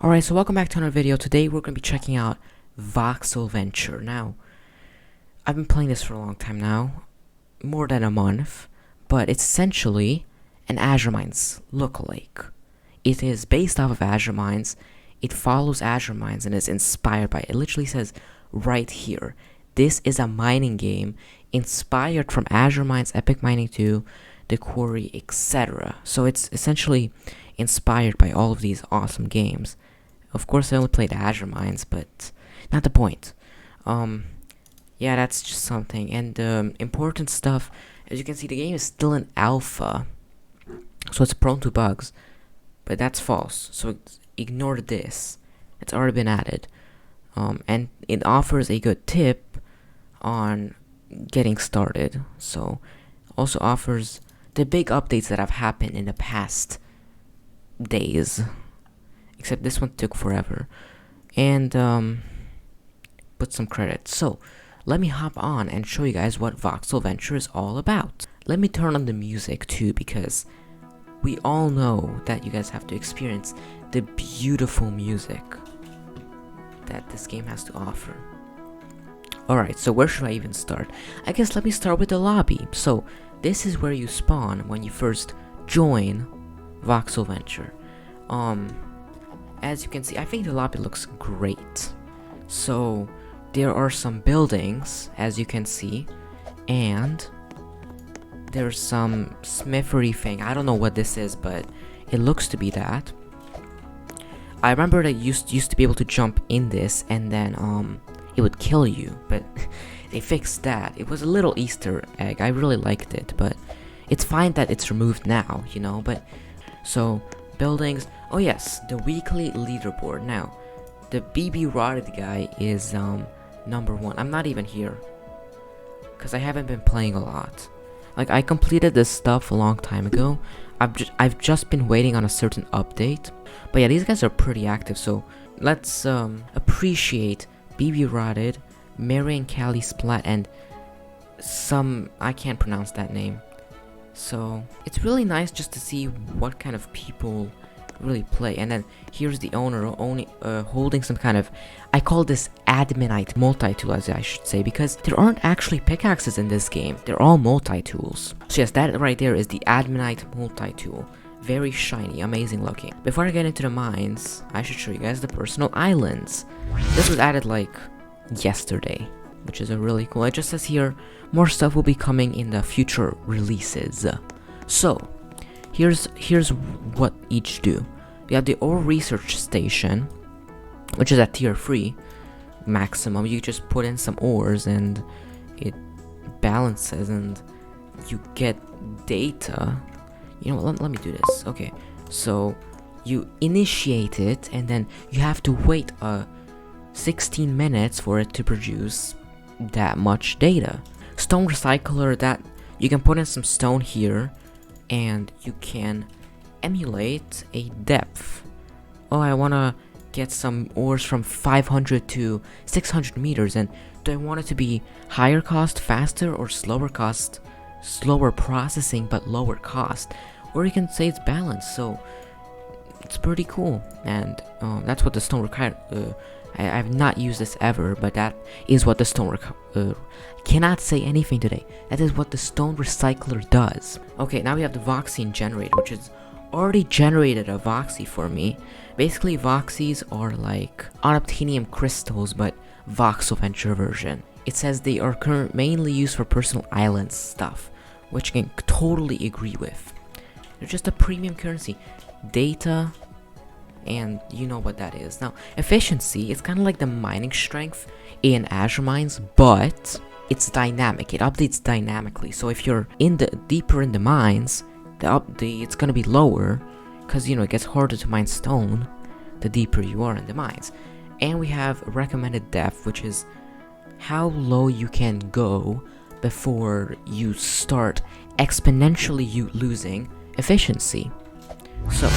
Alright, so welcome back to another video. Today we're going to be checking out Voxel Venture. Now, I've been playing this for a long time now, more than a month, but it's essentially an Azure Mines lookalike. It is based off of Azure Mines, it follows Azure Mines and is inspired by it. It literally says right here, this is a mining game inspired from Azure Mines, Epic Mining 2, The Quarry, etc. So it's essentially inspired by all of these awesome games. Of course, I only played Azure Mines, but not the point. Yeah, that's just something. And important stuff, as you can see, the game is still in alpha, so it's prone to bugs. But that's false. So ignore this. It's already been added, and it offers a good tip on getting started. So also offers the big updates that have happened in the past days, except this one took forever, and put some credit. So let me hop on and show you guys what Voxel Venture is all about. Let me turn on the music too, because we all know that you guys have to experience the beautiful music that this game has to offer. Alright, so where should I even start? I guess let me start with the lobby. So this is where you spawn when you first join Voxel Venture. As you can see, I think the lobby looks great. So there are some buildings, as you can see, and there's some smithery thing. I don't know what this is, but it looks to be that. I remember that you used to be able to jump in this, and then it would kill you, but they fixed that. It was a little Easter egg. I really liked it, but it's fine that it's removed now, you know. But so buildings. Oh yes, the weekly leaderboard. Now, the BB Rotted guy is number 1. I'm not even here, cause I haven't been playing a lot. Like, I completed this stuff a long time ago. I've just been waiting on a certain update. But yeah, these guys are pretty active. So let's appreciate BB Rotted, Mary and Callie Splat, and some, I can't pronounce that name. So it's really nice just to see what kind of people really play. And then here's the owner holding some kind of, I call this adminite multi-tool, as I should say, because there aren't actually pickaxes in this game. They're all multi-tools. So yes, that right there is the adminite multi-tool. Very shiny, amazing looking. Before I get into the mines, I should show you guys the personal islands. This was added like yesterday, which is a really cool. It just says here, more stuff will be coming in the future releases. So here's what each do. We have the ore research station, which is at tier 3 maximum. You just put in some ores and it balances and you get data. You know, let me do this. Okay, so you initiate it and then you have to wait 16 minutes for it to produce that much data. Stone recycler, that you can put in some stone here and you can emulate a depth. Oh, I want to get some ores from 500 to 600 meters, and do I want it to be higher cost, faster, or slower cost, slower processing but lower cost? Or you can say it's balanced. So it's pretty cool, and that's what the stone require. I've not used this ever, but that is what the stone cannot say anything today. That is what the stone recycler does. Okay, now we have the Voxene generator, which has already generated a Voxy for me. Basically, Voxies are like unobtainium crystals, but Voxel Venture version. It says they are mainly used for personal island stuff, which I can totally agree with. They're just a premium currency. Data, and you know what that is. Now, efficiency, it's kind of like the mining strength in Azure Mines, but it's dynamic. It updates dynamically. So if you're deeper in the mines, it's gonna be lower, because you know it gets harder to mine stone the deeper you are in the mines. And we have recommended depth, which is how low you can go before you start exponentially losing efficiency. So,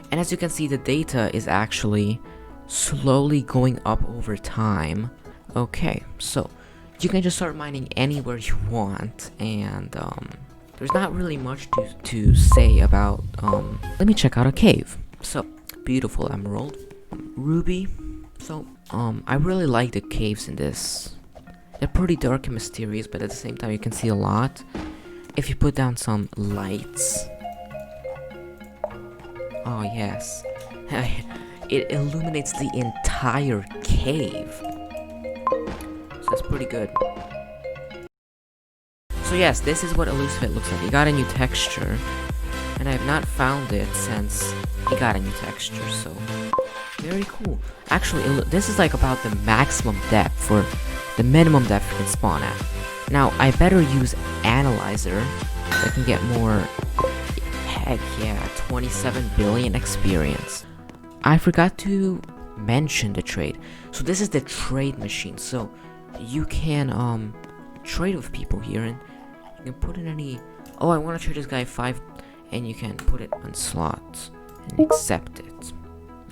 and as you can see, the data is actually slowly going up over time. Okay, so you can just start mining anywhere you want, and there's not really much to say about. Let me check out a cave. So, beautiful emerald. ruby. So, I really like the caves in this. They're pretty dark and mysterious, but at the same time you can see a lot. If you put down some lights. Oh, yes. It illuminates the entire cave. So that's pretty good. So yes, this is what Elusive looks like. It got a new texture. And I have not found it since it got a new texture, so very cool. Actually, this is like about the maximum depth for the minimum depth you can spawn at. Now, I better use Analyzer so I can get more. Heck yeah, 27 billion experience. I forgot to mention the trade. So this is the trade machine. So you can trade with people here, and you can put in any. Oh, I want to trade this guy 5, and you can put it on slots and accept it,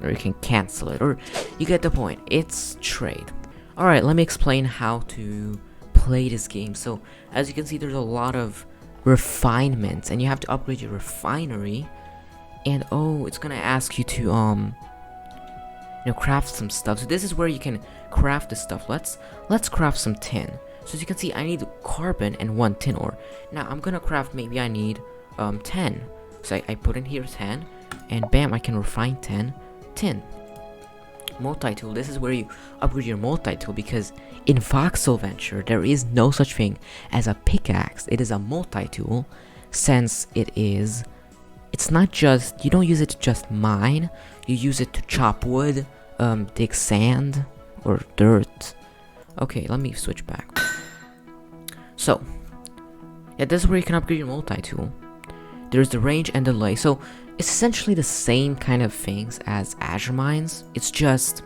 or you can cancel it, or you get the point. It's trade. All right, let me explain how to play this game. So as you can see, there's a lot of refinements, and you have to upgrade your refinery. And oh, it's gonna ask you to craft some stuff. So this is where you can craft the stuff. Let's craft some tin. So as you can see, I need carbon and 1 tin ore. Now I'm gonna craft, maybe I need 10. So I put in here 10, and bam, I can refine 10 tin. Multi-tool, this is where you upgrade your multi-tool, because in Voxel Venture there is no such thing as a pickaxe. It is a multi-tool, since it's not just, you don't use it to just mine, you use it to chop wood, dig sand or dirt. Okay, let me switch back. So yeah, this is where you can upgrade your multi-tool. There's the range and delay. So it's essentially the same kind of things as Azure Mines. It's just,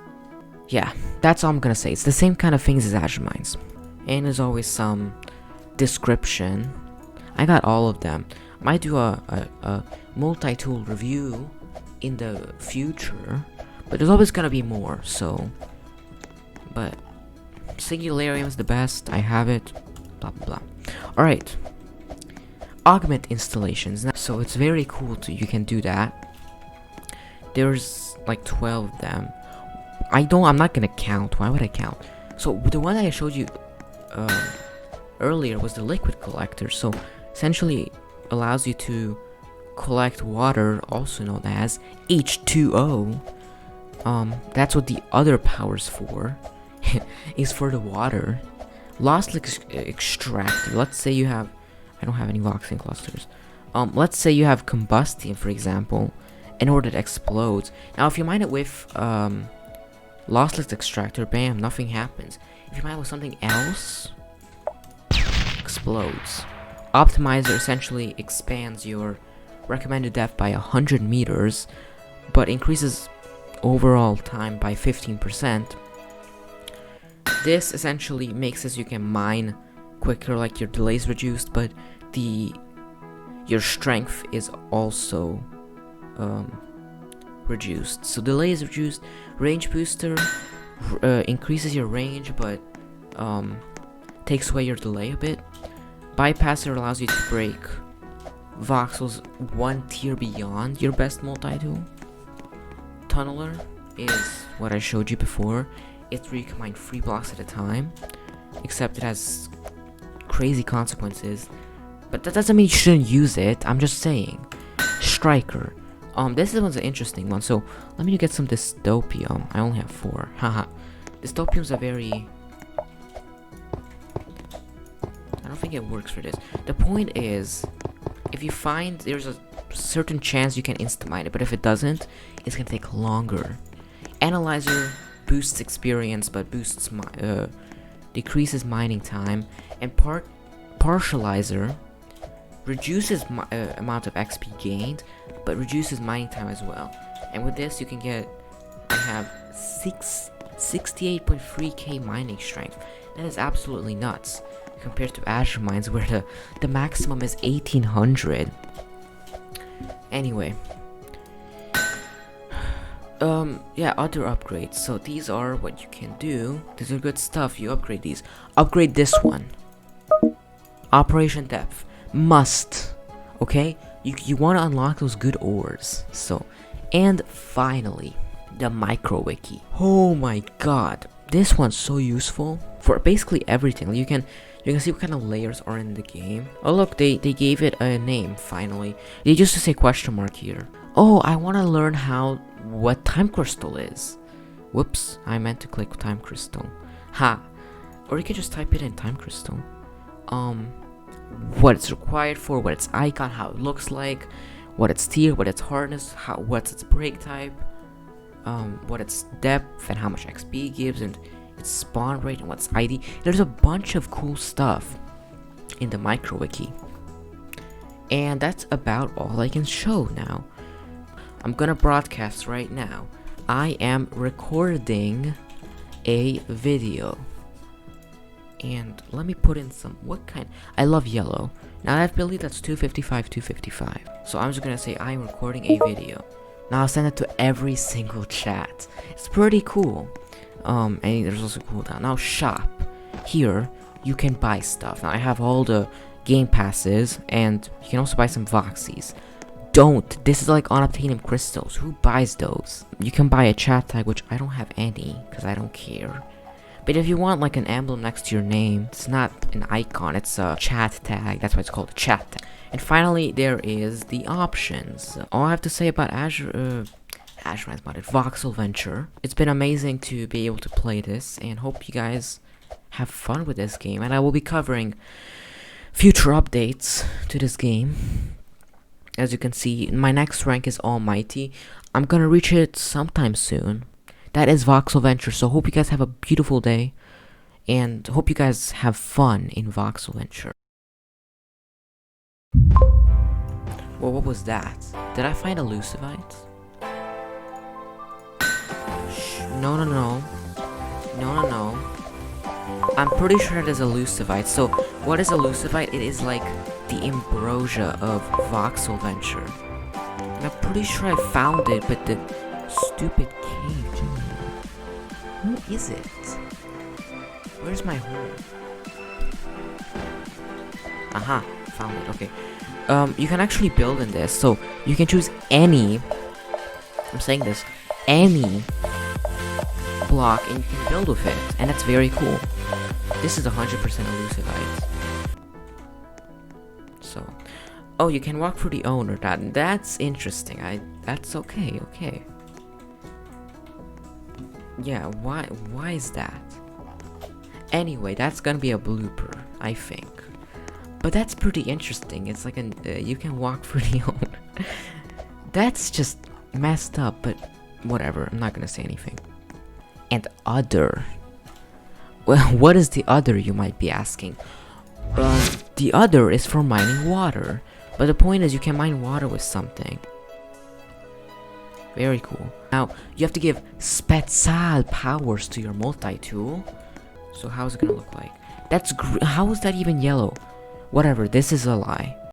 yeah, that's all I'm gonna say. It's the same kind of things as Azure Mines. And there's always some description. I got all of them. Might do a multi-tool review in the future, but there's always gonna be more. So, but Singularium is the best. I have it. Blah blah blah. All right. Augment installations. Now, so it's very cool too. You can do that. There's like 12 of them. I'm not gonna count. Why would I count? So the one that I showed you earlier was the liquid collector. So essentially allows you to collect water, also known as H2O. That's what the other power's for. Is for the water. Lost extractor. Let's say you have, I don't have any voxel clusters. Let's say you have combustion, for example, in order to explode. Now, if you mine it with lossless extractor, bam, nothing happens. If you mine it with something else, explodes. Optimizer essentially expands your recommended depth by 100 meters, but increases overall time by 15%. This essentially makes it so you can mine quicker, like your delay is reduced, but your strength is also reduced. So delay is reduced. Range booster increases your range, but takes away your delay a bit. Bypasser allows you to break voxels 1 tier beyond your best multi-tool. Tunneler is what I showed you before. It's where you can mine 3 blocks at a time, except it has crazy consequences. But that doesn't mean you shouldn't use it. I'm just saying. Striker. This one's an interesting one. So let me get some dystopium. I only have 4. Haha. Dystopium's a very, I don't think it works for this. The point is, if you find there's a certain chance you can insta mine it, but if it doesn't, it's gonna take longer. Analyzer boosts experience, but decreases mining time, and partializer reduces amount of XP gained, but reduces mining time as well. And with this, you can get, I have 68.3k mining strength. That is absolutely nuts compared to Azure Mines, where the maximum is 1800. Anyway. Yeah, other upgrades. So these are what you can do. These are good stuff. You upgrade these. Upgrade this one. Operation depth. Must. Okay? You want to unlock those good ores. So, and finally, the micro wiki. Oh my god, this one's so useful for basically everything. You can see what kind of layers are in the game. Oh look, they gave it a name finally. They used to say question mark here. Oh, I want to learn what time crystal is. Whoops, I meant to click time crystal. Ha. Or you can just type it in time crystal. What it's required for, what its icon, how it looks like, what its tier, what its hardness, what's its break type, what its depth and how much XP gives, and its spawn rate and what's ID. There's a bunch of cool stuff in the micro wiki. And that's about all I can show now. I'm gonna broadcast right now. I am recording a video. And let me put in some, what kind? I love yellow. Now I believe that's 255, 255. So I'm just gonna say I'm recording a video. Now I'll send it to every single chat. It's pretty cool. And there's also cooldown. Now shop. Here, you can buy stuff. Now I have all the game passes, and you can also buy some Voxies. Don't. This is like unobtainium crystals. Who buys those? You can buy a chat tag, which I don't have any, because I don't care. But if you want like an emblem next to your name, it's not an icon, it's a chat tag. That's why it's called a chat tag. And finally, there is the options. All I have to say about Azure has modded Voxel Venture. It's been amazing to be able to play this, and hope you guys have fun with this game. And I will be covering future updates to this game. As you can see, my next rank is Almighty. I'm gonna reach it sometime soon. That is Voxel Venture, so hope you guys have a beautiful day, and hope you guys have fun in Voxel Venture. Well, what was that? Did I find a Lucivite? No. I'm pretty sure it is a Lucivite. So, what is a Lucivite? It is like the ambrosia of Voxel Venture. And I'm pretty sure I found it, but the stupid cave. Who is it? Where's my home? Aha, found it. Okay. You can actually build in this, so you can choose any. I'm saying this, any block, and you can build with it, and that's very cool. This is 100% Elusivite. So, oh, you can walk through the owner. That's interesting. That's okay. Okay. Yeah. Why is that? Anyway, that's gonna be a blooper, I think. But that's pretty interesting. It's like you can walk through the owner. That's just messed up, but whatever. I'm not gonna say anything. And other. Well, what is the other, you might be asking? The other is for mining water. But the point is, you can mine water with something. Very cool. Now, you have to give special powers to your multi-tool. So how's it gonna look like? How is that even yellow? Whatever, this is a lie.